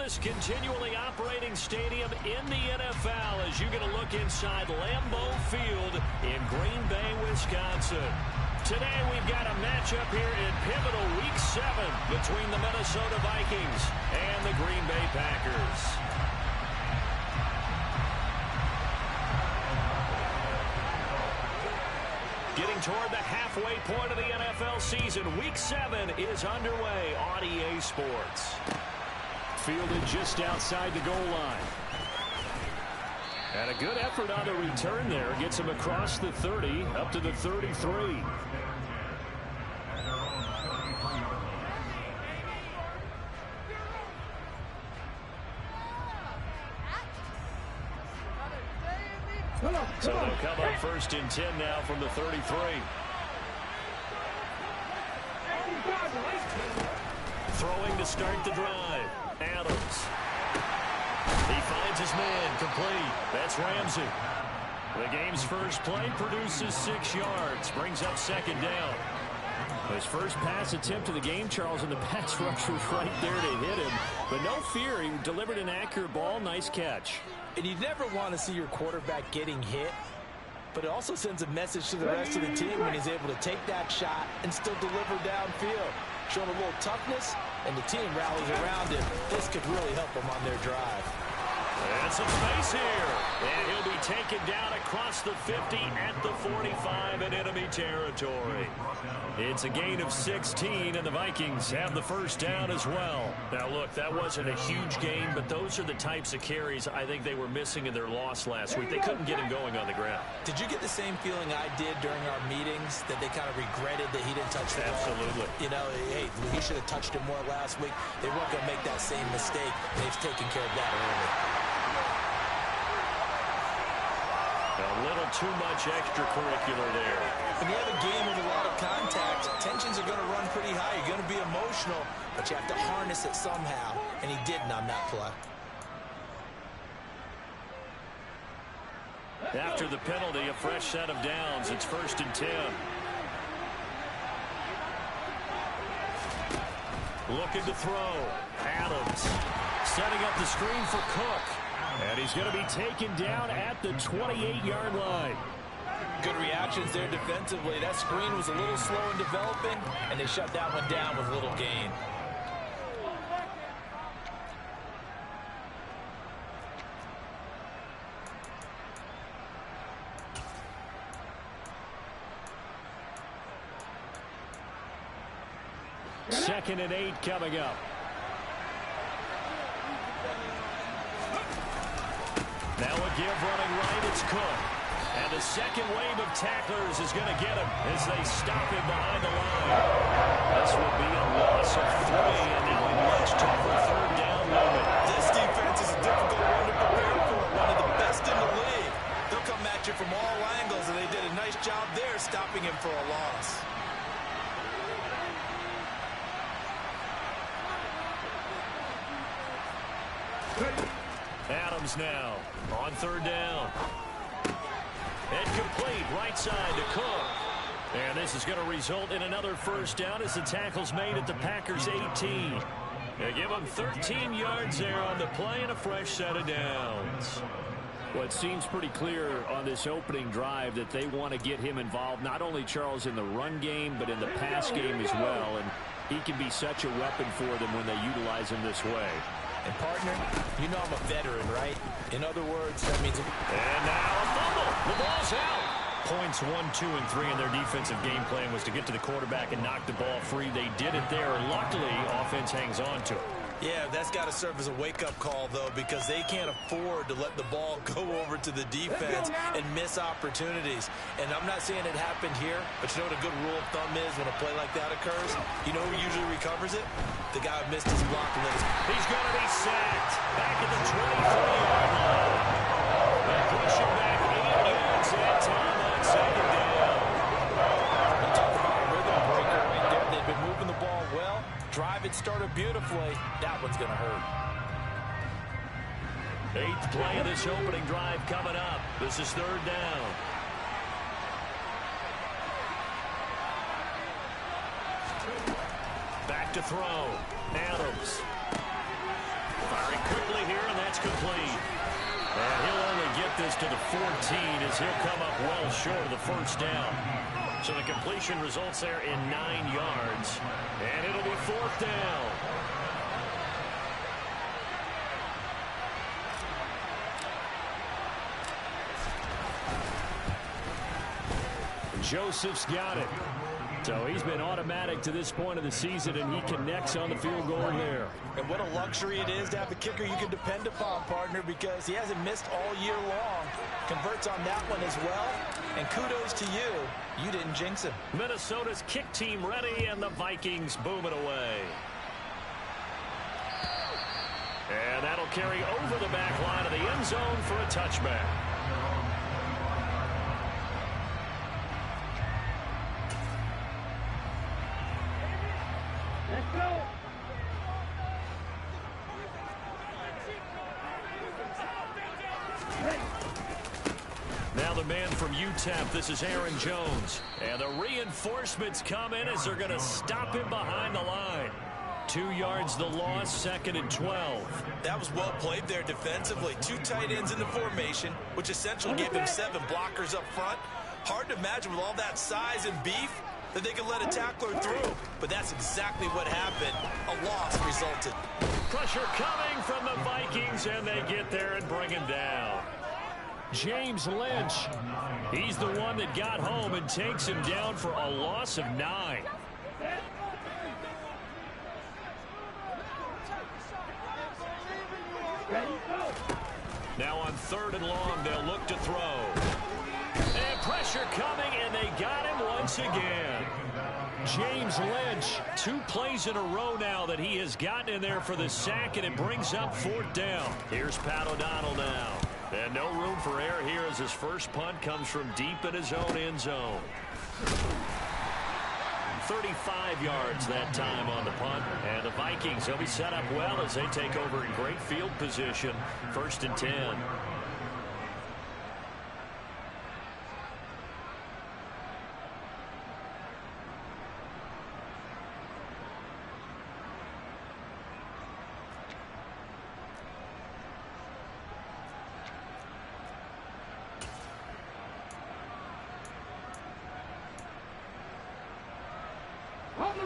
oldest continually operating stadium in the NFL as you get a look inside Lambeau Field in Green Bay, Wisconsin. Today we've got a matchup here in pivotal Week 7 between the Minnesota Vikings and the Green Bay Packers. Getting toward the halfway point of the NFL season, Week 7 is underway on EA Sports. Fielded just outside the goal line. And a good effort on the return there. Gets him across the 30, up to the 33. So they'll come up 1st and 10 now from the 33. Throwing to start the drive. Adams. He finds his man complete. That's Ramsey. The game's first play produces 6 yards. Brings up 2nd down. His first pass attempt of the game, Charles, and the pass rush was right there to hit him. But no fear, he delivered an accurate ball. Nice catch. And you never want to see your quarterback getting hit, but it also sends a message to the rest of the team when he's able to take that shot and still deliver downfield. Showing a little toughness, and the team rallies around him. This could really help them on their drive. And some space here. And he'll be taken down across the 50 at the 45 in enemy territory. It's a gain of 16, and the Vikings have the first down as well. Now, look, that wasn't a huge gain, but those are the types of carries I think they were missing in their loss last week. They couldn't get him going on the ground. Did you get the same feeling I did during our meetings, that they kind of regretted that he didn't touch the ball? Absolutely. You know, hey, he should have touched it more last week. They weren't going to make that same mistake. They've taken care of that early. A little too much extracurricular there. When you have a game with a lot of contact, tensions are going to run pretty high. You're going to be emotional, but you have to harness it somehow, and he didn't on that play. After the penalty, a fresh set of downs. It's 1st and 10. Looking to throw. Adams setting up the screen for Cook. And he's going to be taken down at the 28-yard line. Good reactions there defensively. That screen was a little slow in developing, and they shut that one down with little gain. Second and 8 coming up. Now a give running right, it's Cook. And the second wave of tacklers is going to get him as they stop him behind the line. This will be a loss of 3, and now a much tougher 3rd down moment. This defense is a difficult one to prepare for, one of the best in the league. They'll come at you from all angles, and they did a nice job there stopping him for a loss. Adams now on 3rd down. And complete right side to Cook. And this is going to result in another first down as the tackle's made at the Packers' 18. They give them 13 yards there on the play and a fresh set of downs. Well, it seems pretty clear on this opening drive that they want to get him involved, not only, Charles, in the run game, but in the pass game as well. And he can be such a weapon for them when they utilize him this way. And, partner, you know I'm a veteran, right? In other words, that means... And now a fumble. The ball's out. Points 1, 2, and 3 in their defensive game plan was to get to the quarterback and knock the ball free. They did it there. Luckily, offense hangs on to it. Yeah, that's got to serve as a wake-up call, though, because they can't afford to let the ball go over to the defense and miss opportunities. And I'm not saying it happened here, but you know what a good rule of thumb is when a play like that occurs? You know who usually recovers it? The guy who missed his block. He's going to be sacked back at the 23-yard line. They push him back 8 yards that time on 2nd down. You talk about a rhythm breaker right there. They've been moving the ball well. Drive it started beautifully. That one's going to hurt. 8th play of this opening drive coming up. This is 3rd down. Back to throw. Adams. Firing quickly here, and that's complete. And he'll only get this to the 14 as he'll come up well short of the first down. So the completion results there in 9 yards. And it'll be 4th down. Joseph's got it. So he's been automatic to this point of the season, and he connects on the field goal there. And what a luxury it is to have a kicker you can depend upon, partner, because he hasn't missed all year long. Converts on that one as well. And kudos to you. You didn't jinx him. Minnesota's kick team ready, and the Vikings boom it away. And that'll carry over the back line of the end zone for a touchback. Let's go. Now the man from UTEP, this is Aaron Jones. And the reinforcements come in as they're going to stop him behind the line. 2 yards the loss, 2nd and 12. That was well played there defensively. 2 tight ends in the formation, which essentially gave him 7 blockers up front. Hard to imagine with all that size and beef that they could let a tackler through. But that's exactly what happened. A loss resulted. Pressure coming from the Vikings, and they get there and bring him down. James Lynch, he's the one that got home and takes him down for a loss of 9. Now on 3rd and long, they'll look to throw. And pressure coming, and they got him once again. James Lynch, 2 plays in a row now that he has gotten in there for the sack, and it brings up 4th down. Here's Pat O'Donnell now. And no room for error here as his first punt comes from deep in his own end zone. 35 yards that time on the punt. And the Vikings, they'll be set up well as they take over in great field position. 1st and 10.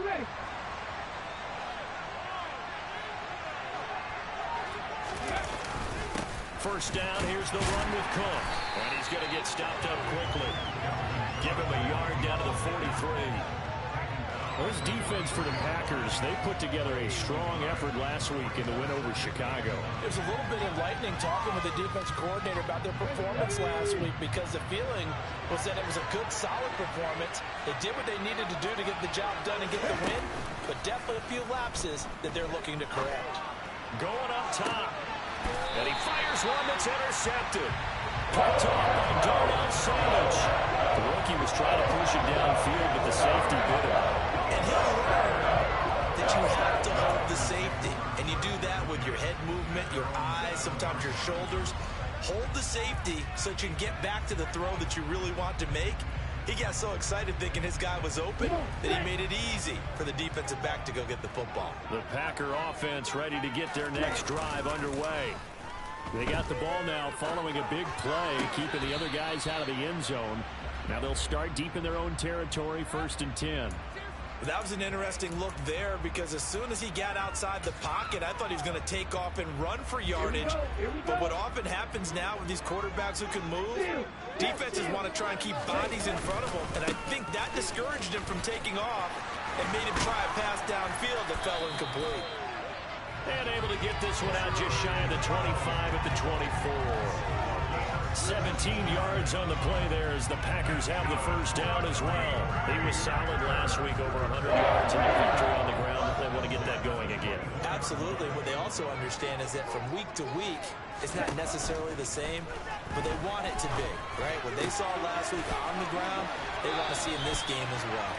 Ready. First down, here's the run with Cook. And he's going to get stopped up quickly. Give him a yard down to the 43. Well, this defense for the Packers, they put together a strong effort last week in the win over Chicago. There's a little bit enlightening talking with the defense coordinator about their performance last week, because the feeling was that it was a good, solid performance. They did what they needed to do to get the job done and get the win, but definitely a few lapses that they're looking to correct. Going up top. And he fires one that's intercepted. Picked off by Darnell Savage. The rookie was trying to push him downfield, but the safety bit him. And he'll learn that you have to hold the safety. And you do that with your head movement, your eyes, sometimes your shoulders. Hold the safety so that you can get back to the throw that you really want to make. He got so excited thinking his guy was open that he made it easy for the defensive back to go get the football. The Packer offense ready to get their next drive underway. They got the ball now following a big play, keeping the other guys out of the end zone. Now they'll start deep in their own territory, 1st and 10. That was an interesting look there, because as soon as he got outside the pocket, I thought he was going to take off and run for yardage. But what often happens now with these quarterbacks who can move, defenses want to try and keep bodies in front of them. And I think that discouraged him from taking off and made him try a pass downfield that fell incomplete. And able to get this one out just shy of the 25 at the 24. 17 yards on the play there as the Packers have the first down as well. He was solid last week, over 100 yards in the victory on the ground. They want to get that going again. Absolutely. What they also understand is that from week to week, it's not necessarily the same, but they want it to be, right? What they saw last week on the ground, they want to see in this game as well.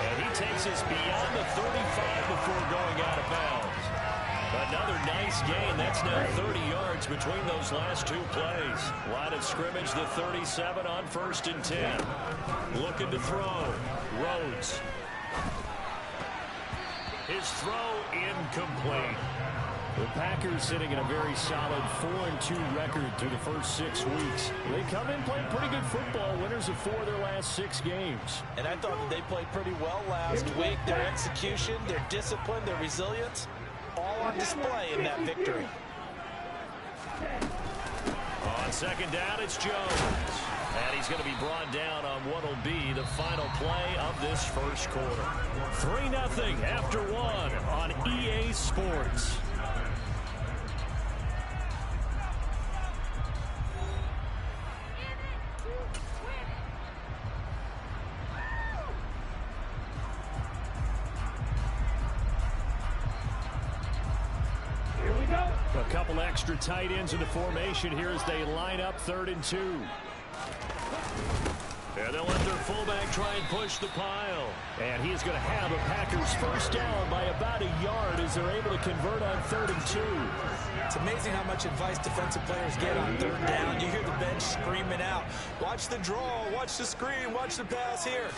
And he takes us beyond the 35 before going out of bounds. Another nice gain. That's now 30 yards between those last 2 plays. Line of scrimmage, the 37 on 1st and 10. Looking to throw. Rhodes. His throw incomplete. The Packers sitting in a very solid 4-2 record through the first 6 weeks. They come in playing pretty good football, winners of 4 of their last 6 games. And I thought that they played pretty well last week. Their execution, their discipline, their resilience, all on display in that victory. On second down, it's Jones. And he's going to be brought down on what will be the final play of this first quarter. 3-0 after 1 on EA Sports. A couple extra tight ends in the formation here as they line up 3rd and 2. And they'll let their fullback try and push the pile. And he's going to have a Packers first down by about a yard as they're able to convert on 3rd and 2. It's amazing how much advice defensive players get on 3rd down. You hear the bench screaming out, watch the draw, watch the screen, watch the pass here.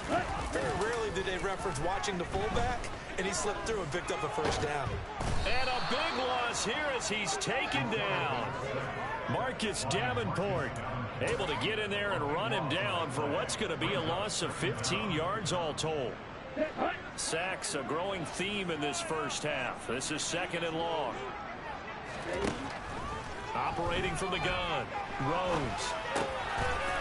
Very rarely do they reference watching the fullback, and he slipped through and picked up a first down. And a big loss here as he's taken down. Marcus Davenport able to get in there and run him down for what's going to be a loss of 15 yards all told. Sacks a growing theme in this first half. This is 2nd and long. Operating from the gun, Rhodes.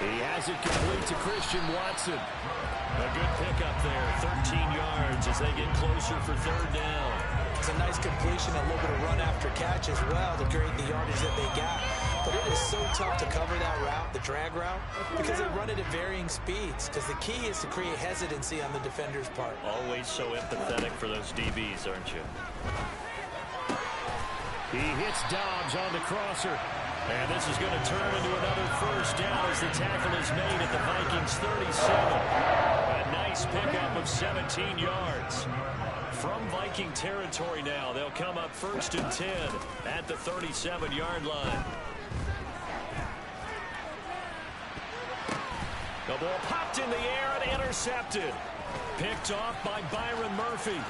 He has it complete to Christian Watson. A good pickup there, 13 yards as they get closer for 3rd down. It's a nice completion, a little bit of run after catch as well to create the yardage that they got. But it is so tough to cover that route, the drag route, because they run it at varying speeds. Because the key is to create hesitancy on the defender's part. Always so empathetic for those DBs, aren't you? He hits Dobbs on the crosser. And this is going to turn into another first down as the tackle is made at the Vikings 37. A nice pickup of 17 yards. From Viking territory now, they'll come up 1st and 10 at the 37-yard line. The ball popped in the air and intercepted. Picked off by Byron Murphy.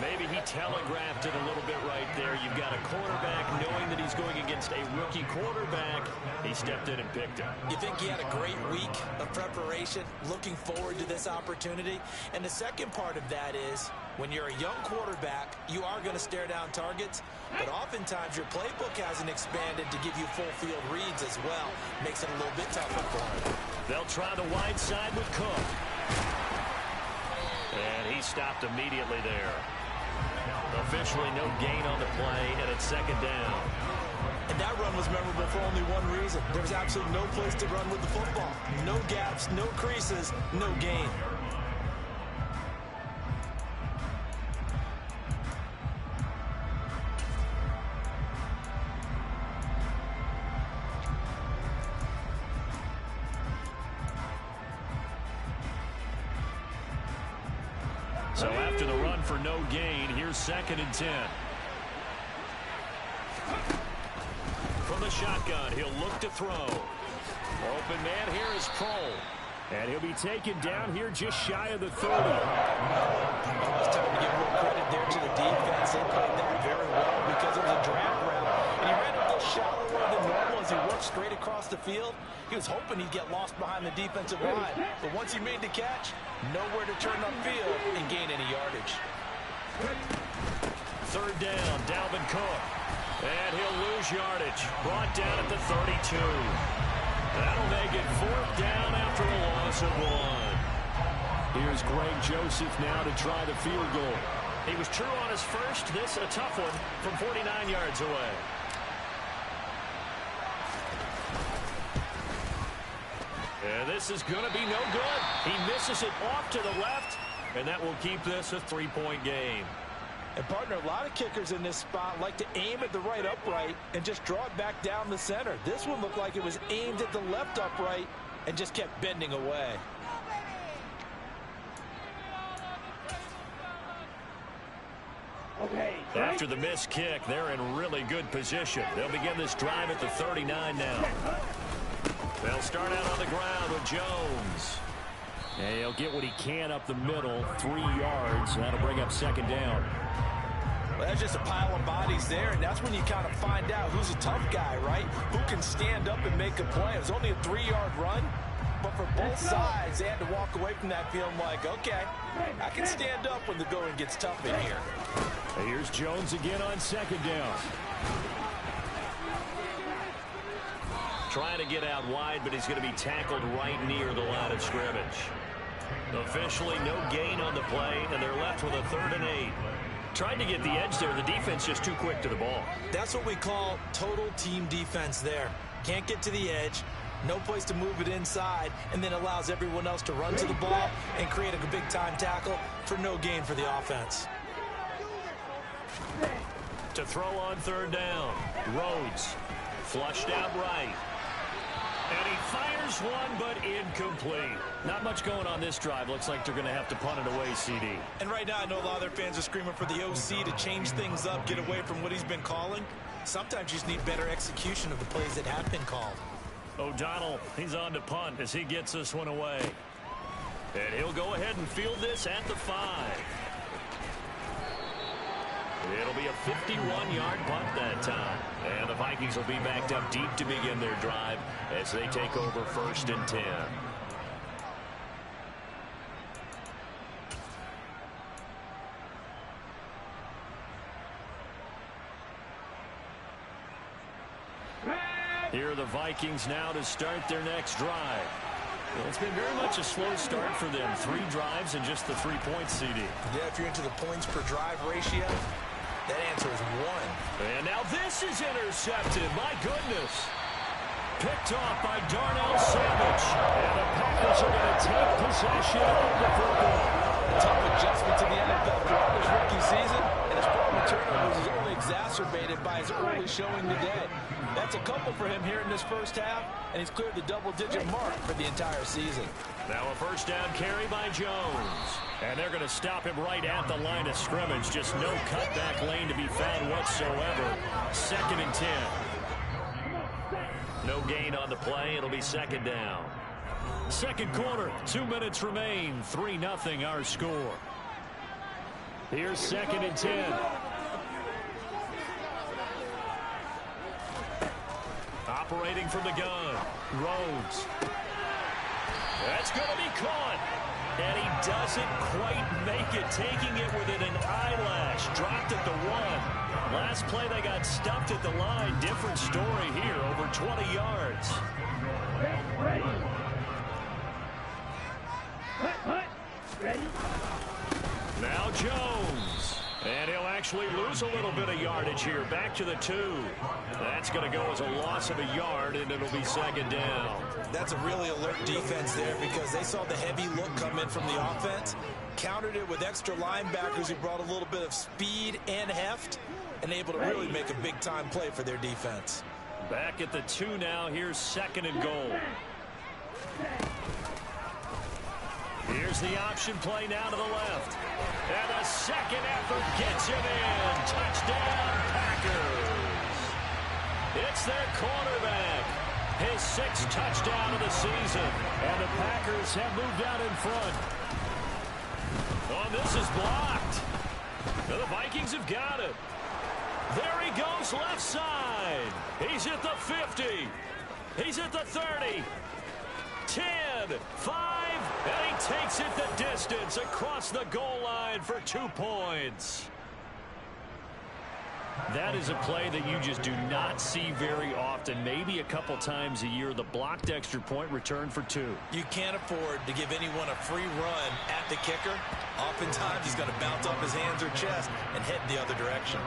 Maybe he telegraphed it a little bit right there. You've got a quarterback knowing that he's going against a rookie quarterback. He stepped in and picked him. You think he had a great week of preparation, looking forward to this opportunity? And the second part of that is, when you're a young quarterback, you are going to stare down targets, but oftentimes your playbook hasn't expanded to give you full field reads as well. Makes it a little bit tougher for him. They'll try the wide side with Cook. And he stopped immediately there. Officially no gain on the play, and it's 2nd down. And that run was memorable for only one reason. There was absolutely no place to run with the football. No gaps, no creases, no gain. So after the run for no gain, here's 2nd and 10. From the shotgun, he'll look to throw. Open man here is Kroll. And he'll be taken down here just shy of the 30. It's time to give more credit there to the defense. They played that very well because it was a drag route. And he ran a little shallower than normal as he worked straight across the field. He was hoping he'd get lost behind the defensive line. But once he made the catch, nowhere to turn upfield and gain any yardage. 3rd down, Dalvin Cook. And he'll lose yardage. Brought down at the 32. That'll make it 4th down after a loss of 1. Here's Greg Joseph now to try the field goal. He was true on his first. This a tough one from 49 yards away. And this is going to be no good. He misses it off to the left, and that will keep this a 3-point game. And, partner, a lot of kickers in this spot like to aim at the right upright and just draw it back down the center. This one looked like it was aimed at the left upright and just kept bending away. After the missed kick, they're in really good position. They'll begin this drive at the 39 now. They'll start out on the ground with Jones. And he'll get what he can up the middle, 3 yards. That'll bring up second down. Well, that's just a pile of bodies there, and that's when you kind of find out who's a tough guy, right? Who can stand up and make a play. It was only a 3-yard run, but for both sides, they had to walk away from that feeling like, okay, I can stand up when the going gets tough in here. And here's Jones again on second down. Trying to get out wide, but he's going to be tackled right near the line of scrimmage. Officially no gain on the play, and they're left with a 3rd and 8. Tried to get the edge there. The defense just too quick to the ball. That's what we call total team defense there. Can't get to the edge, no place to move it inside, and then allows everyone else to run to the ball and create a big-time tackle for no gain for the offense. To throw on 3rd down. Rhodes flushed out right. And he fires one, but incomplete. Not much going on this drive. Looks like they're going to have to punt it away, CD. And right now, I know a lot of their fans are screaming for the OC to change things up, get away from what he's been calling. Sometimes you just need better execution of the plays that have been called. O'Donnell, he's on to punt as he gets this one away. And he'll go ahead and field this at the 5. It'll be a 51-yard punt that time. And the Vikings will be backed up deep to begin their drive as they take over 1st and 10. Here are the Vikings now to start their next drive. Well, it's been very much a slow start for them. 3 drives and just the 3 points, CD. Yeah, if you're into the points per drive ratio, that answer is 1. And now this is intercepted. My goodness. Picked off by Darnell Savage. And the Packers are going to take possession of the football. Tough adjustment to the NFL throughout his rookie season, and his problem with turnovers is only exacerbated by his early showing today. That's a couple for him here in this first half, and he's cleared the double-digit mark for the entire season. Now a 1st down carry by Jones. And they're going to stop him right at the line of scrimmage. Just no cutback lane to be found whatsoever. 2nd and 10. No gain on the play. It'll be 2nd down. 2nd quarter, 2 minutes remain. 3-0 our score. Here's 2nd and 10. Operating from the gun. Rhodes. That's going to be caught. And he doesn't quite make it. Taking it within an eyelash. Dropped at the 1. Last play they got stuffed at the line. Different story here. Over 20 yards. Now Jones. And he'll actually lose a little bit of yardage here. Back to the 2. That's going to go as a loss of a yard, and it'll be 2nd down. That's a really alert defense there because they saw the heavy look come in from the offense, countered it with extra linebackers who brought a little bit of speed and heft, and able to really make a big-time play for their defense. Back at the 2 now. Here's 2nd and goal. Here's the option play now to the left. And the second effort gets him in. Touchdown, Packers. It's their quarterback. His 6th touchdown of the season. And the Packers have moved out in front. Oh, this is blocked. Now the Vikings have got it. There he goes, left side. He's at the 50. He's at the 30. 10, 5, and he takes it the distance across the goal line for 2 points. That is a play that you just do not see very often. Maybe a couple times a year. The blocked extra point return for 2. You can't afford to give anyone a free run at the kicker. Oftentimes he's going to bounce off his hands or chest and head the other direction.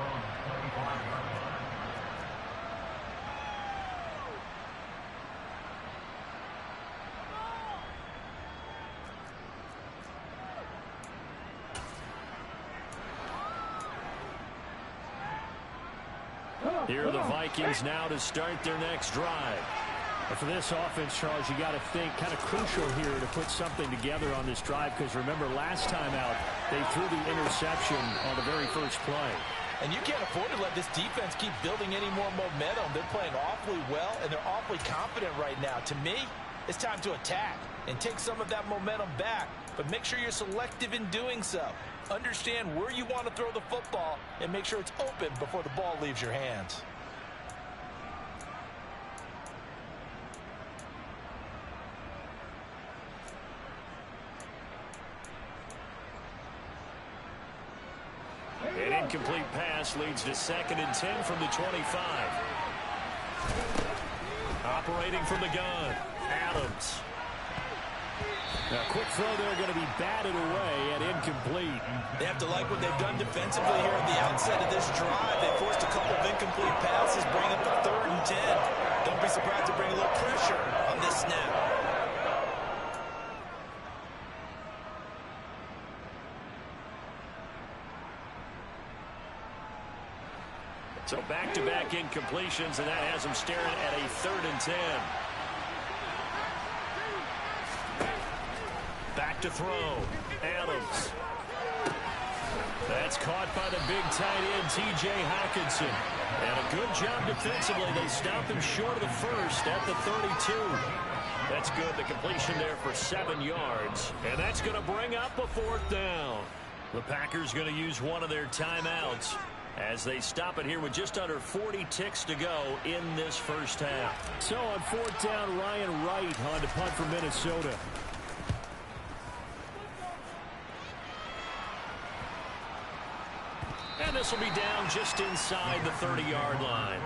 Here are the Vikings now to start their next drive. And for this offense, Charles, you got to think kind of crucial here to put something together on this drive because remember last time out they threw the interception on the very first play. And you can't afford to let this defense keep building any more momentum. They're playing awfully well, and they're awfully confident right now. To me, it's time to attack and take some of that momentum back. But make sure you're selective in doing so. Understand where you want to throw the football and make sure it's open before the ball leaves your hands. An incomplete pass leads to 2nd and 10 from the 25. Operating from the gun, Adams. A quick throw there going to be batted away and incomplete. They have to like what they've done defensively here at the outset of this drive. They forced a couple of incomplete passes, bring up the 3rd and 10. Don't be surprised to bring a little pressure on this snap. So back-to-back incompletions, and that has them staring at a 3rd and 10. Back to throw. Adams. That's caught by the big tight end, T.J. Hockenson. And a good job defensively. They stopped him short of the first at the 32. That's good. The completion there for 7 yards. And that's going to bring up a 4th down. The Packers going to use one of their timeouts as they stop it here with just under 40 ticks to go in this first half. So on 4th down, Ryan Wright on to punt for Minnesota. And this will be down just inside the 30-yard line.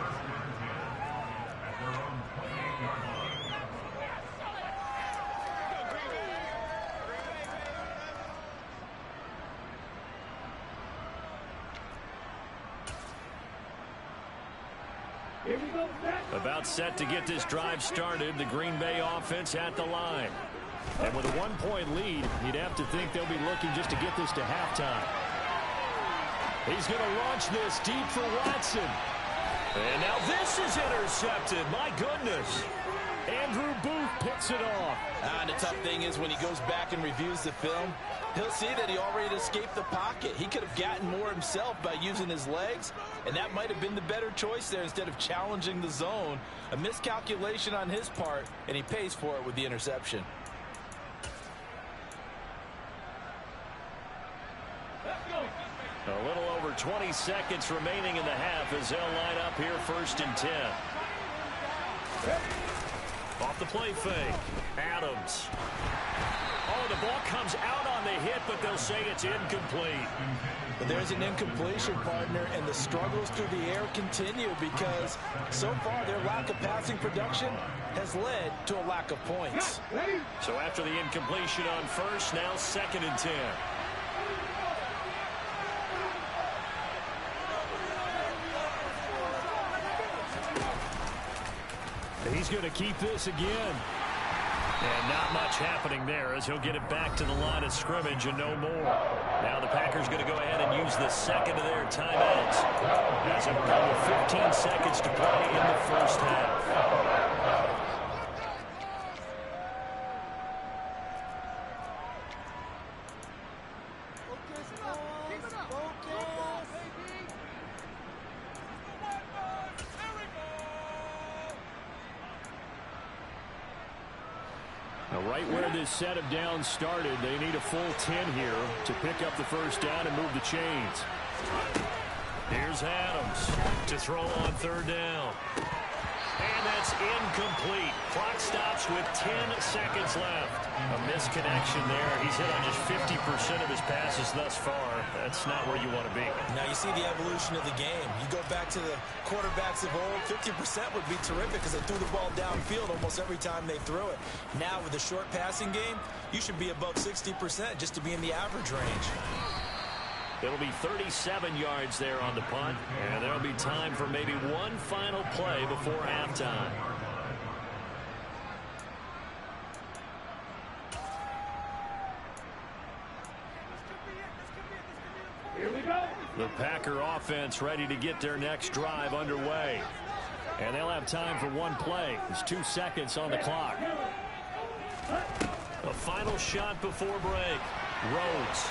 About set to get this drive started. The Green Bay offense at the line. And with a 1-point lead, you'd have to think they'll be looking just to get this to halftime. He's going to launch this deep for Watson. And now this is intercepted. My goodness. Andrew Booth picks it off. And the tough thing is when he goes back and reviews the film, he'll see that he already escaped the pocket. He could have gotten more himself by using his legs, and that might have been the better choice there instead of challenging the zone. A miscalculation on his part, and he pays for it with the interception. A little over 20 seconds remaining in the half as they'll line up here 1st and 10. Off the play fake. Adams. Oh, the ball comes out on the hit, but they'll say it's incomplete. But there's an incompletion, partner, and the struggles through the air continue because so far their lack of passing production has led to a lack of points. So after the incompletion on 1st, now 2nd and 10. He's going to keep this again. And not much happening there as he'll get it back to the line of scrimmage and no more. Now the Packers going to go ahead and use the 2nd of their timeouts as it will come with 15 seconds to play in the first half. Right where this set of downs started, they need a full 10 here to pick up the 1st down and move the chains. Here's Adams to throw on 3rd down. And that's incomplete. Clock stops with 10 seconds left. A misconnection there. He's hit on just 50% of his passes thus far. That's not where you want to be. Now you see the evolution of the game. You go back to the quarterbacks of old, 50% would be terrific because they threw the ball downfield almost every time they threw it. Now with the short passing game, you should be above 60% just to be in the average range. It'll be 37 yards there on the punt, and there'll be time for maybe one final play before halftime. Here we go. The Packer offense ready to get their next drive underway. And they'll have time for one play. There's 2 seconds on the clock. A final shot before break. Rhodes.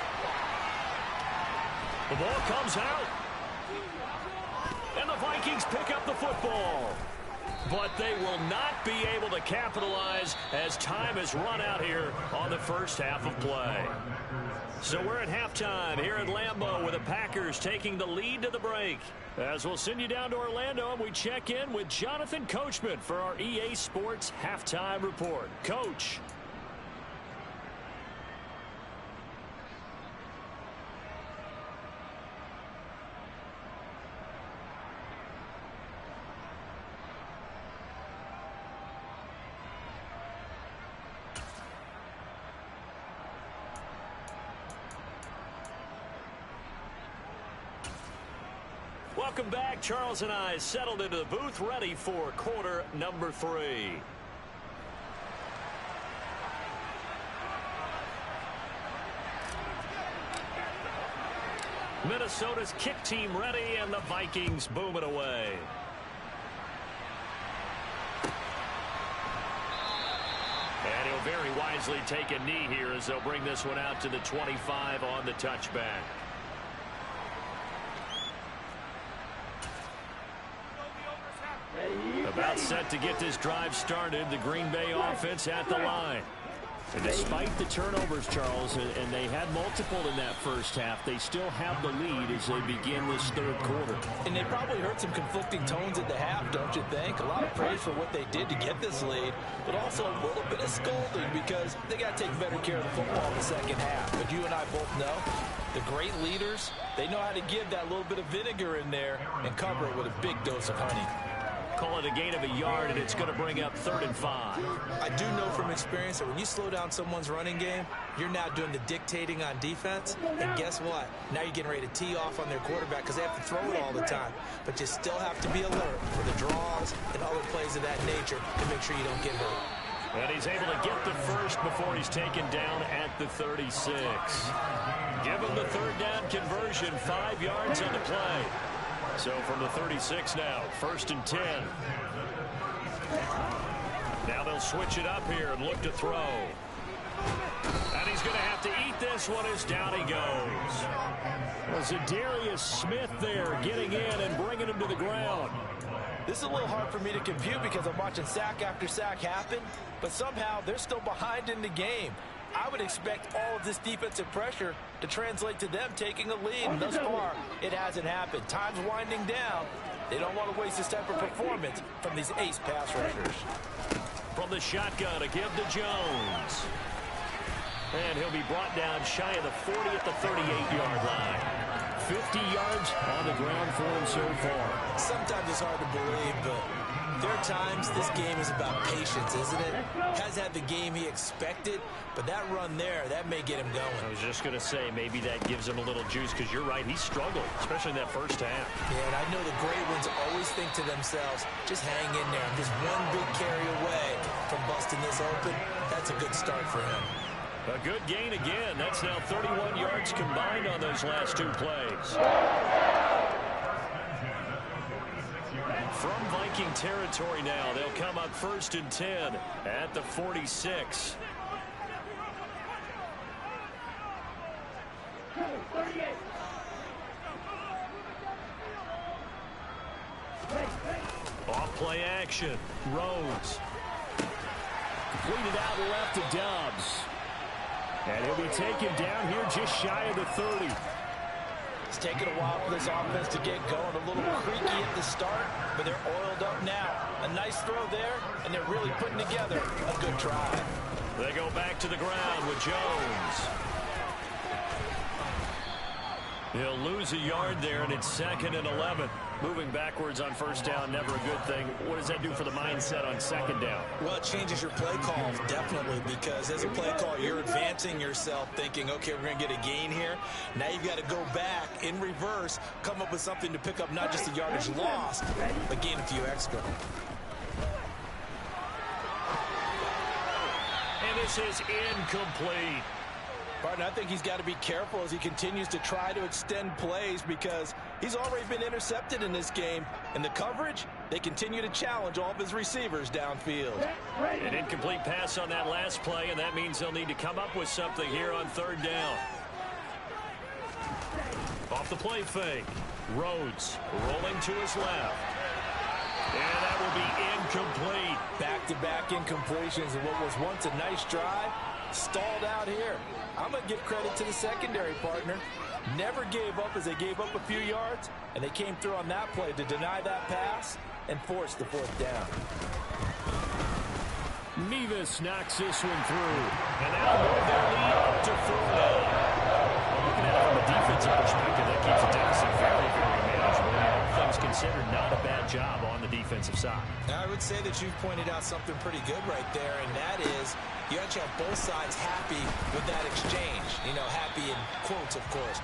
The ball comes out. Vikings pick up the football. But they will not be able to capitalize as time has run out here on the first half of play. So we're at halftime here at Lambeau with the Packers taking the lead to the break. As we'll send you down to Orlando and we check in with Jonathan Coachman for our EA Sports Halftime Report. Coach. Welcome back. Charles and I settled into the booth, ready for quarter number 3. Minnesota's kick team ready, and the Vikings boom it away. And he'll very wisely take a knee here as they'll bring this one out to the 25 on the touchback. About set to get this drive started, the Green Bay offense at the line. And despite the turnovers, Charles, and they had multiple in that first half, they still have the lead as they begin this third quarter. And they probably heard some conflicting tones at the half, don't you think? A lot of praise for what they did to get this lead, but also a little bit of scolding because they got to take better care of the football in the second half. But you and I both know the great leaders, they know how to give that little bit of vinegar in there and cover it with a big dose of honey. Call it a gain of a yard, and it's going to bring up 3rd and 5. I do know from experience that when you slow down someone's running game, you're now doing the dictating on defense. And guess what? Now you're getting ready to tee off on their quarterback because they have to throw it all the time. But you still have to be alert for the draws and other plays of that nature to make sure you don't get hurt. And he's able to get the first before he's taken down at the 36. Give him the 3rd down conversion, 5 yards on the play. So from the 36 now, 1st and 10. Now they'll switch it up here and look to throw. And he's going to have to eat this one as down he goes. Well, Zadarius Smith there getting in and bringing him to the ground. This is a little hard for me to compute because I'm watching sack after sack happen, but somehow they're still behind in the game. I would expect all of this defensive pressure to translate to them taking a lead, and thus far, it hasn't happened. Time's winding down. They don't want to waste this type of performance from these ace pass rushers. From the shotgun, a give to Jones. And he'll be brought down shy of the 40 at the 38-yard line. 50 yards on the ground for him so far. Sometimes it's hard to believe, but there are times this game is about patience, isn't it? Has had the game he expected, but that run there, that may get him going. I was just going to say, maybe that gives him a little juice, because you're right, he struggled, especially in that first half. Yeah, and I know the great ones always think to themselves, just hang in there. I'm just one big carry away from busting this open. That's a good start for him. A good gain again. That's now 31 yards combined on those last 2 plays. From Viking territory now, they'll come up 1st and 10 at the 46. Off play action. Rhodes. Completed out left to Dobbs. And he'll be taken down here just shy of the 30. It's taken a while for this offense to get going. A little creaky at the start, but they're oiled up now. A nice throw there, and they're really putting together a good drive. They go back to the ground with Jones. He'll lose a yard there, and it's 2nd and 11. Moving backwards on 1st down, never a good thing. What does that do for the mindset on 2nd down? Well, it changes your play call, definitely, because as a play call, you're advancing yourself thinking, okay, we're going to get a gain here. Now you've got to go back in reverse, come up with something to pick up not just the yardage lost, but gain a few extra. And this is incomplete. Barton, I think he's got to be careful as he continues to try to extend plays because he's already been intercepted in this game. And the coverage, they continue to challenge all of his receivers downfield. An incomplete pass on that last play, and that means they'll need to come up with something here on 3rd down. Off the play fake. Rhodes rolling to his left. And that will be incomplete. Back-to-back incompletions and what was once a nice drive stalled out here. I'm going to give credit to the secondary partner. Never gave up as they gave up a few yards, and they came through on that play to deny that pass and force the fourth down. Nevis knocks this one through. And now move their lead up to 4 now. Looking at it from a defensive perspective, that keeps the deficit very, very manageable. All things considered, not a bad job on the defensive side. I would say that you've pointed out something pretty good right there, and that is you actually have both sides happy with that exchange. You know, happy in quotes, of course.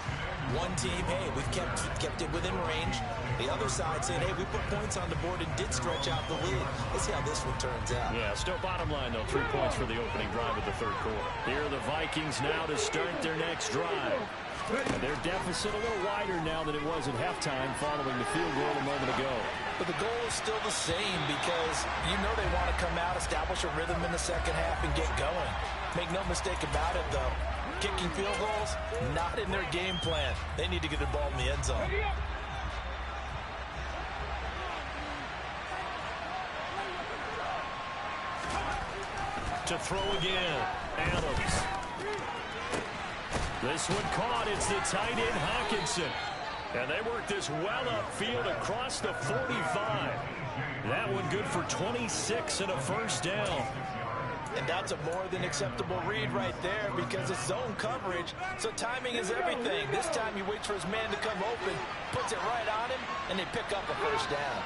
One team, hey, we've kept it within range. The other side saying, hey, we put points on the board and did stretch out the lead. Let's see how this one turns out. Yeah, still bottom line, though. 3 points for the opening drive of the third quarter. Here are the Vikings now to start their next drive. And their deficit a little wider now than it was at halftime following the field goal a moment ago. But the goal is still the same because you know they want to come out, establish a rhythm in the second half, and get going. Make no mistake about it, though. Kicking field goals, not in their game plan. They need to get the ball in the end zone. To throw again, Adams. This one caught. It's the tight end, Hawkinson. And they work this well upfield across the 45. That one good for 26 and a first down. And that's a more than acceptable read right there because it's zone coverage, so timing is everything. This time he waits for his man to come open, puts it right on him, and they pick up a first down.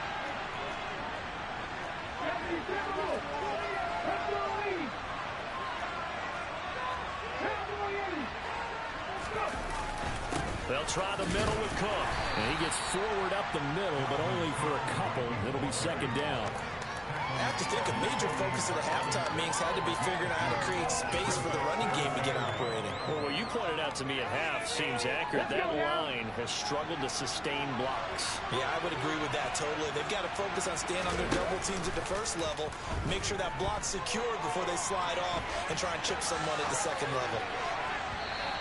They'll try the middle with Cook. And he gets forward up the middle, but only for a couple. It'll be second down. I have to think a major focus of the halftime meetings had to be figuring out how to create space for the running game to get operating. Well, what you pointed out to me at half seems accurate. That line has struggled to sustain blocks. Yeah, I would agree with that totally. They've got to focus on staying on their double teams at the first level, make sure that block's secured before they slide off and try and chip someone at the second level.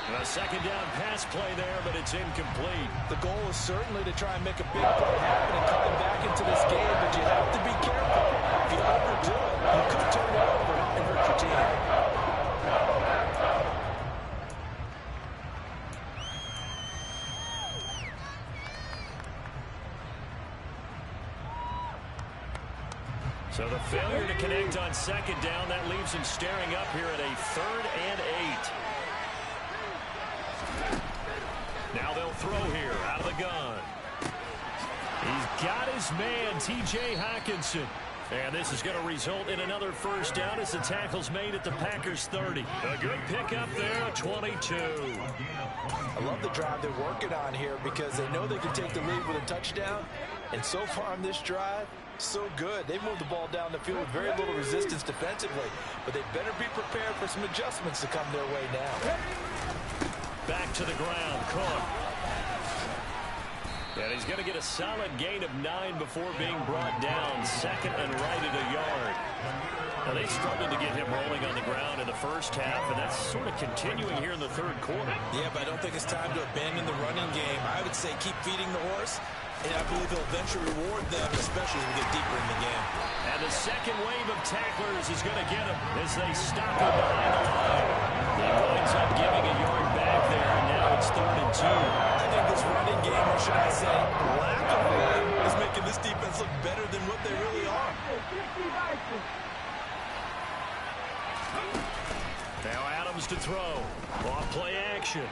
A second down pass play there, but it's incomplete. The goal is certainly to try and make a big play happen and climb back into this game, but you have to be careful. If you overdo it, you could turn it over and hurt your team. So the failure to connect on second down, that leaves him staring up here at a 3rd and 8. Now they'll throw here out of the gun. He's got his man, T.J. Hawkinson. And this is going to result in another first down as the tackle's made at the Packers 30. A good pickup there at 22. I love the drive they're working on here because they know they can take the lead with a touchdown. And so far on this drive, so good. They've moved the ball down the field with very little resistance defensively. But they better be prepared for some adjustments to come their way now. Back to the ground, Cook. And he's going to get a solid gain of 9 before being brought down. Second and right at a yard. Now, they struggled to get him rolling on the ground in the first half, and that's sort of continuing here in the third quarter. Yeah, but I don't think it's time to abandon the running game. I would say keep feeding the horse, and I believe he'll eventually reward them, especially as we get deeper in the game. And the second wave of tacklers is going to get him as they stop him behind the line. He winds up giving a yard back there, and now it's 3rd and 2. I think this running game, or should I say lack of running, is making this defense look better than what they really are. Now Adams to throw. Off play action.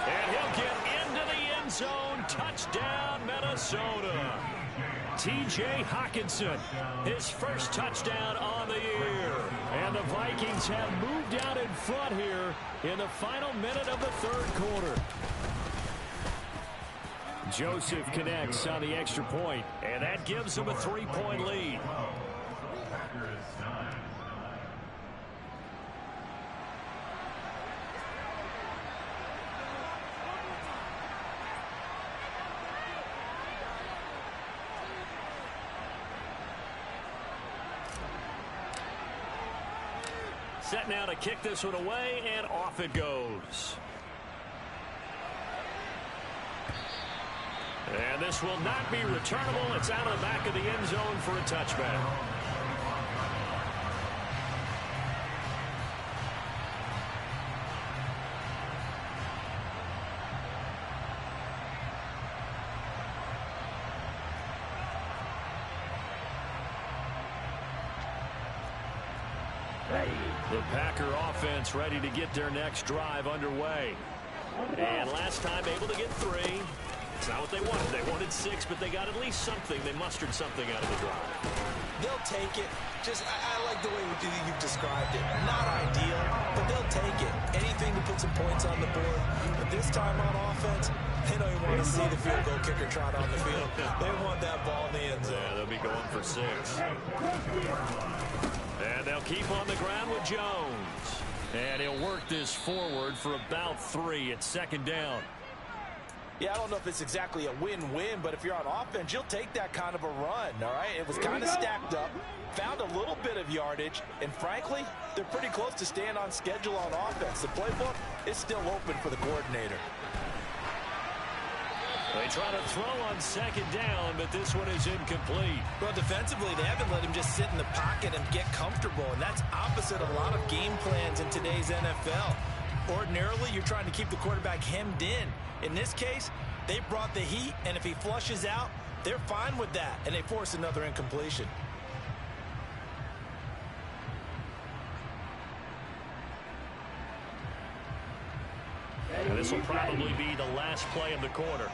And he'll get into the end zone. Touchdown, Minnesota. T.J. Hawkinson, his first touchdown on the year. And the Vikings have moved out in front here in the final minute of the third quarter. Joseph connects on the extra point, and that gives them a 3-point lead. Set now to kick this one away, and off it goes. And this will not be returnable. It's out of the back of the end zone for a touchback. The Packer offense ready to get their next drive underway. And last time able to get 3. It's not what they wanted. They wanted 6, but they got at least something. They mustered something out of the drive. They'll take it. I like the way you've described it. Not ideal, but they'll take it. Anything to put some points on the board. But this time on offense, they don't even want to see the field goal kicker trot on the field. They want that ball in the end zone. Yeah, they'll be going for 6. And they'll keep on the ground with Jones. And he'll work this forward for about 3. It's second down. Yeah, I don't know if it's exactly a win-win, but if you're on offense, you'll take that kind of a run, all right? It was kind of stacked up, found a little bit of yardage, and frankly, they're pretty close to staying on schedule on offense. The playbook is still open for the coordinator. They try to throw on second down, but this one is incomplete. Well, defensively, they haven't let him just sit in the pocket and get comfortable, and that's opposite of a lot of game plans in today's NFL. Ordinarily, you're trying to keep the quarterback hemmed in. In this case, they brought the heat, and if he flushes out, they're fine with that, and they force another incompletion. And this will probably be the last play of the quarter.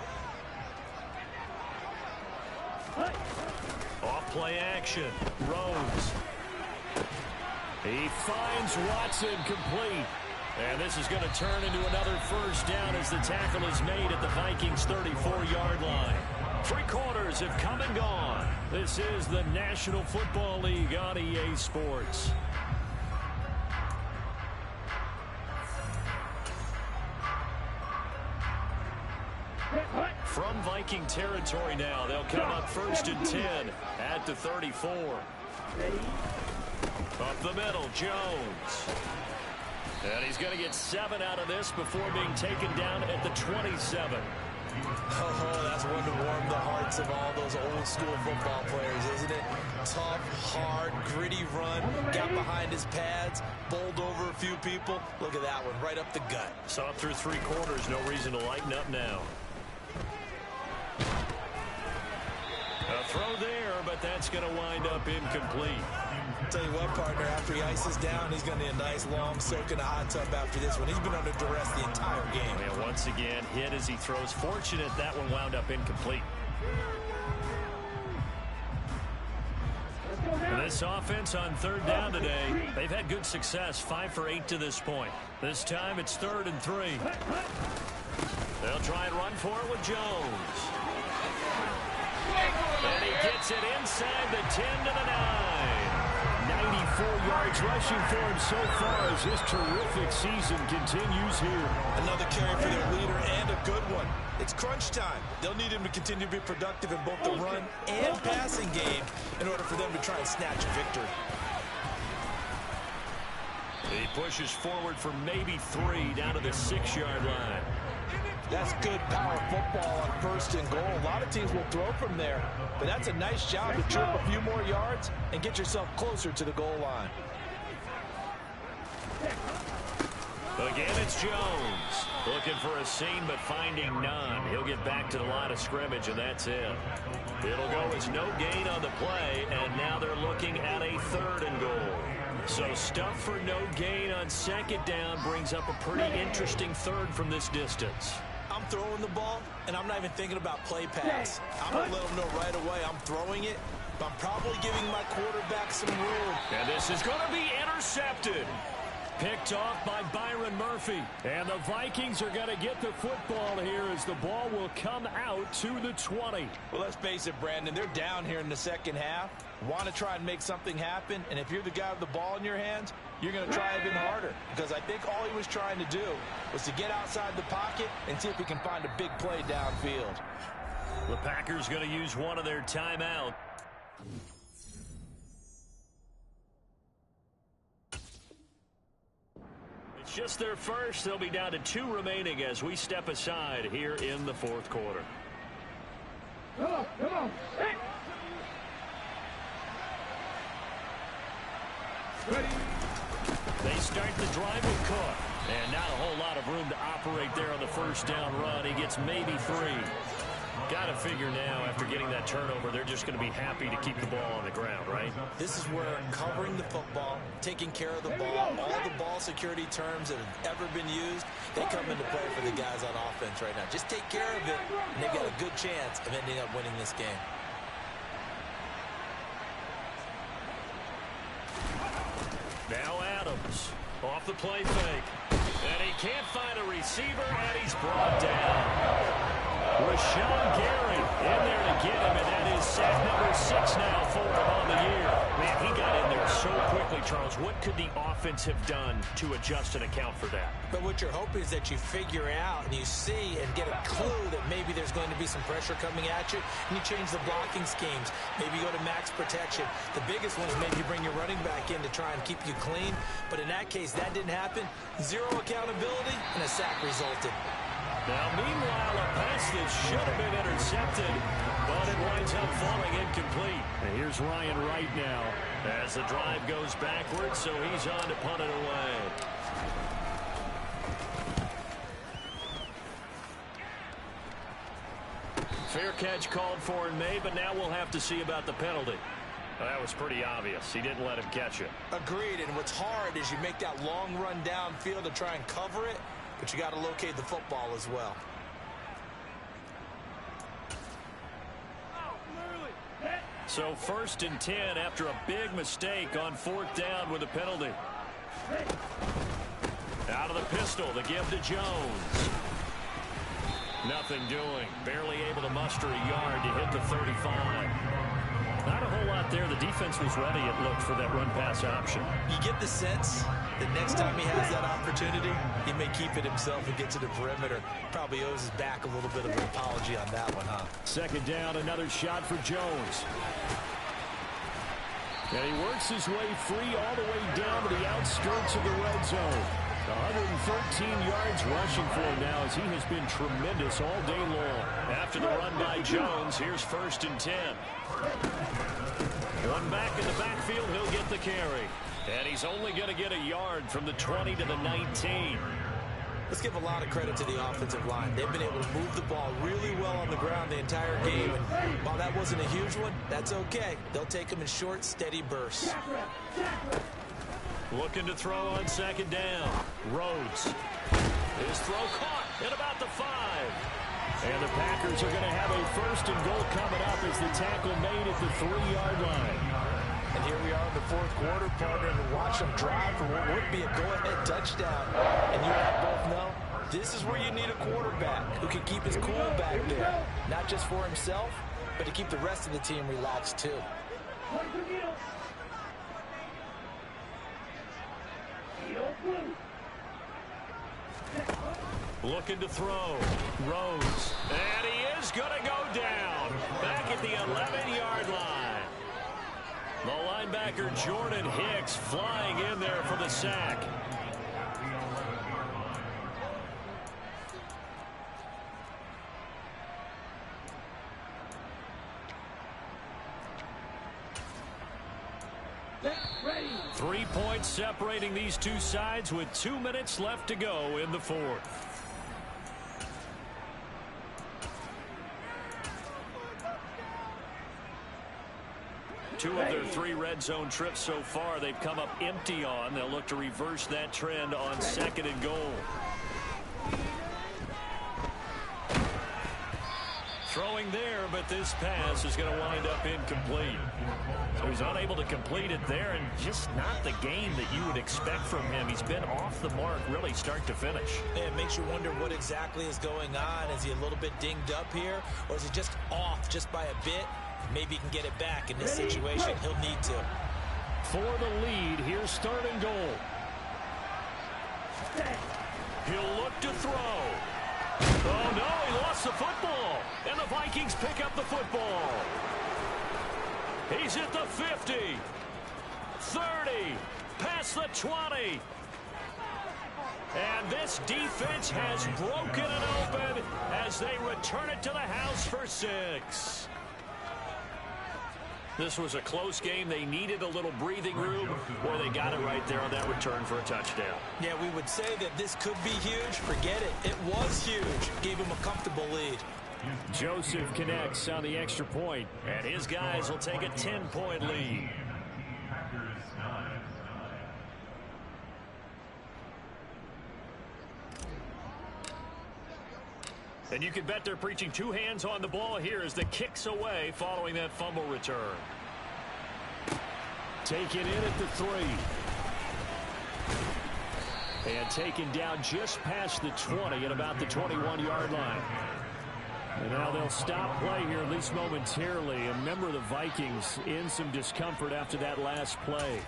Off play action. Rose. He finds Watson complete. And this is going to turn into another first down as the tackle is made at the Vikings' 34-yard line. 3 quarters have come and gone. This is the National Football League on EA Sports. From Viking territory now, they'll come up 1st and 10 at the 34. Up the middle, Jones. And he's going to get 7 out of this before being taken down at the 27. Oh, that's one to warm the hearts of all those old-school football players, isn't it? Tough, hard, gritty run, got behind his pads, bowled over a few people. Look at that one, right up the gut. Saw through 3 quarters, no reason to lighten up now. A throw there, but that's going to wind up incomplete. Tell you what, partner, after he ices down, he's going to need a nice long soak in a hot tub after this one. He's been under duress the entire game. And once again, hit as he throws. Fortunate that one wound up incomplete. And this offense on 3rd down today, they've had good success, 5 for 8 to this point. This time it's 3rd and 3. They'll try and run for it with Jones. And he gets it inside the 10 to the 9. 94 yards rushing for him so far as this terrific season continues here. Another carry for their leader and a good one. It's crunch time. They'll need him to continue to be productive in both the run and passing game in order for them to try and snatch a victory. He pushes forward for maybe 3 down to the 6-yard line. That's good power football on 1st and goal. A lot of teams will throw from there, but that's a nice job to chirp a few more yards and get yourself closer to the goal line. Again, it's Jones. Looking for a seam, but finding none. He'll get back to the line of scrimmage, and that's it. It'll go as no gain on the play, and now they're looking at a 3rd and goal. So stuff for no gain on 2nd down brings up a pretty interesting 3rd from this distance. I'm throwing the ball, and I'm not even thinking about play pass. I'm going to let them know right away I'm throwing it, but I'm probably giving my quarterback some room. And this is going to be intercepted. Picked off by Byron Murphy. And the Vikings are going to get the football here as the ball will come out to the 20. Well, let's face it, Brandon, they're down here in the second half. Want to try and make something happen, and if you're the guy with the ball in your hands, you're going to try even harder, because I think all he was trying to do was to get outside the pocket and see if he can find a big play downfield. The Packers going to use one of their timeouts. It's just their first. They'll be down to 2 remaining as we step aside here in the 4th quarter. Come on. Hey. Ready. They start the drive with Cook. And not a whole lot of room to operate there on the first down run. He gets maybe 3. Got to figure now, after getting that turnover, they're just going to be happy to keep the ball on the ground, right? This is where covering the football, taking care of the ball, all the ball security terms that have ever been used, they come into play for the guys on offense right now. Just take care of it, and they've got a good chance of ending up winning this game. Now Adams off the play fake. And he can't find a receiver, and he's brought down. Rashawn Gary in there to get him, and that is sack number 6 now for him on the year. Man, he got in there so quickly, Charles. What could the offense have done to adjust and account for that? But what you're hoping is that you figure out and you see and get a clue that maybe there's going to be some pressure coming at you, and you change the blocking schemes. Maybe you go to max protection. The biggest one is maybe you bring your running back in to try and keep you clean. But in that case, that didn't happen. 0 accountability, and a sack resulted. Now, meanwhile, a pass that should have been intercepted, but it winds up falling incomplete. And here's Ryan Wright now as the drive goes backwards, so he's on to punt it away. Fair catch called for and made, but now we'll have to see about the penalty. Well, that was pretty obvious. He didn't let him catch it. Agreed, and what's hard is you make that long run downfield to try and cover it, but you got to locate the football as well. So 1st and 10 after a big mistake on 4th down with a penalty. Out of the pistol, the give to Jones. Nothing doing. Barely able to muster a yard to hit the 35. Not a whole lot there. The defense was ready, it looked, for that run-pass option. You get the sense that next time he has that opportunity, he may keep it himself and get to the perimeter. Probably owes his back a little bit of an apology on that one, huh? 2nd down, another shot for Jones. And he works his way free all the way down to the outskirts of the red zone. 113 yards rushing for him now, as he has been tremendous all day long. After the run by Jones, here's 1st and 10. One back in the backfield, he'll get the carry. And he's only going to get a yard from the 20 to the 19. Let's give a lot of credit to the offensive line. They've been able to move the ball really well on the ground the entire game. And while that wasn't a huge one, that's okay. They'll take them in short, steady bursts. Looking to throw on 2nd down. Rhodes. His throw caught at about the 5. And the Packers are going to have a 1st and goal coming up as the tackle made at the 3-yard line. And here we are in the 4th quarter, partner, and watch them drive for what would be a go-ahead touchdown. And you and I both know this is where you need a quarterback who can keep his cool back there. Not just for himself, but to keep the rest of the team relaxed too. Looking to throw. Rhodes. And he is going to go down. Back at the 11-yard line. The linebacker Jordan Hicks flying in there for the sack. Ready. 3 points separating these two sides with 2 minutes left to go in the 4th. Two of their 3 red zone trips so far they've come up empty on. They'll look to reverse that trend on 2nd and goal. Throwing there, but this pass is going to wind up incomplete. So he's unable to complete it there, and just not the game that you would expect from him. He's been off the mark really start to finish. It makes you wonder what exactly is going on. Is he a little bit dinged up here, or is he just off just by a bit? Maybe he can get it back in this situation. He'll need to. For the lead, here's 3rd and goal. He'll look to throw. Oh, no, he lost the football. And the Vikings pick up the football. He's at the 50. 30. Past the 20. And this defense has broken it open as they return it to the house for 6. This was a close game. They needed a little breathing room, or they got it right there on that return for a touchdown. Yeah, we would say that this could be huge. Forget it. It was huge. Gave him a comfortable lead. Joseph connects on the extra point, and his guys will take a 10-point lead. And you can bet they're preaching 2 hands on the ball here as the kick's away following that fumble return. Taken in at the 3. And taken down just past the 20 at about the 21-yard line. And now they'll stop play here, at least momentarily. A member of the Vikings in some discomfort after that last play.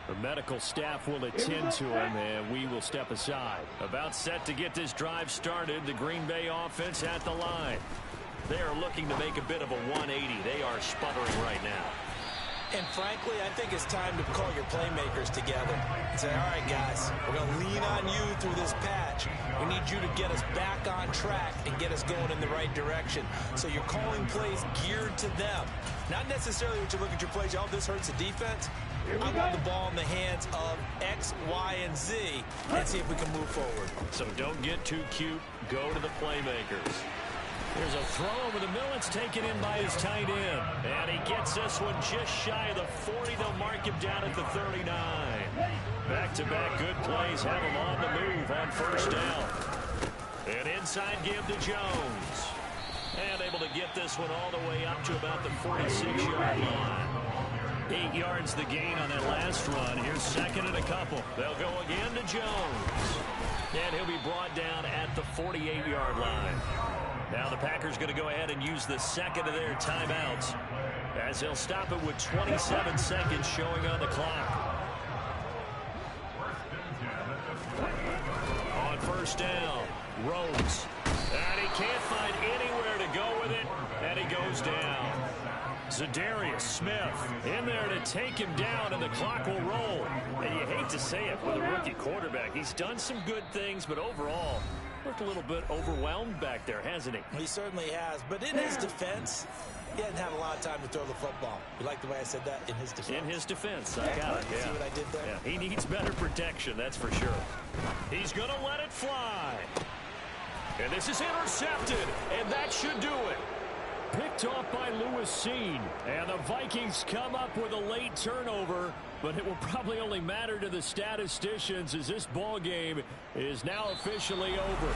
The medical staff will attend to him, and we will step aside. About set to get this drive started, the Green Bay offense at the line. They are looking to make a bit of a 180. They are sputtering right now. And frankly, I think it's time to call your playmakers together and say, all right, guys, we're going to lean on you through this patch. We need you to get us back on track and get us going in the right direction. So you're calling plays geared to them. Not necessarily when you look at your plays, oh, this hurts the defense. I want the ball in the hands of X, Y, and Z and see if we can move forward. So don't get too cute. Go to the playmakers. There's a throw over the middle. It's taken in by his tight end. And he gets this one just shy of the 40. They'll mark him down at the 39. Back-to-back good plays have him on the move on first down. An inside give to Jones. And able to get this one all the way up to about the 46-yard line. 8 yards the gain on that last run. Here's second and a couple. They'll go again to Jones. And he'll be brought down at the 48-yard line. Now the Packers going to go ahead and use the second of their timeouts as they'll stop it with 27 seconds showing on the clock. On first down, Rhodes. And he can't find anywhere to go with it, and he goes down. Zadarius Smith in there to take him down, and the clock will roll. And you hate to say it with a rookie quarterback. He's done some good things, but overall, looked a little bit overwhelmed back there, hasn't he? He certainly has. But in his defense, he hadn't had a lot of time to throw the football. You like the way I said that? In his defense. In his defense. I got it. Yeah. See what I did there? Yeah. He needs better protection, that's for sure. He's going to let it fly. And this is intercepted, and that should do it. Picked off by Lewis Seen. And the Vikings come up with a late turnover, but it will probably only matter to the statisticians as this ball game is now officially over.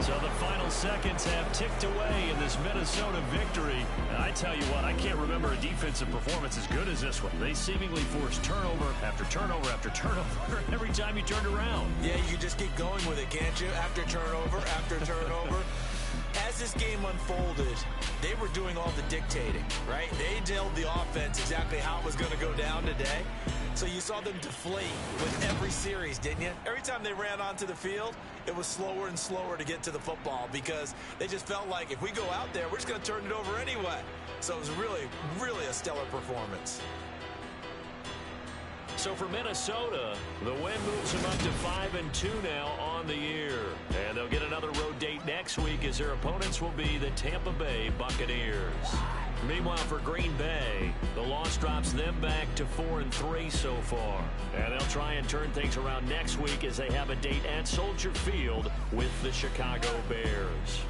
So the final seconds have ticked away in this Minnesota victory. And I tell you what, I can't remember a defensive performance as good as this one. They seemingly forced turnover after turnover after turnover every time you turned around. Yeah, you can just keep going with it, can't you? After turnover, after turnover. As this game unfolded, they were doing all the dictating, right? They told the offense exactly how it was going to go down today. So you saw them deflate with every series, didn't you? Every time they ran onto the field, it was slower and slower to get to the football because they just felt like if we go out there, we're just going to turn it over anyway. So it was really, really a stellar performance. So for Minnesota, the win moves them up to 5-2 now on the year. And they'll get another road date next week as their opponents will be the Tampa Bay Buccaneers. Meanwhile, for Green Bay, the loss drops them back to 4-3 so far. And they'll try and turn things around next week as they have a date at Soldier Field with the Chicago Bears.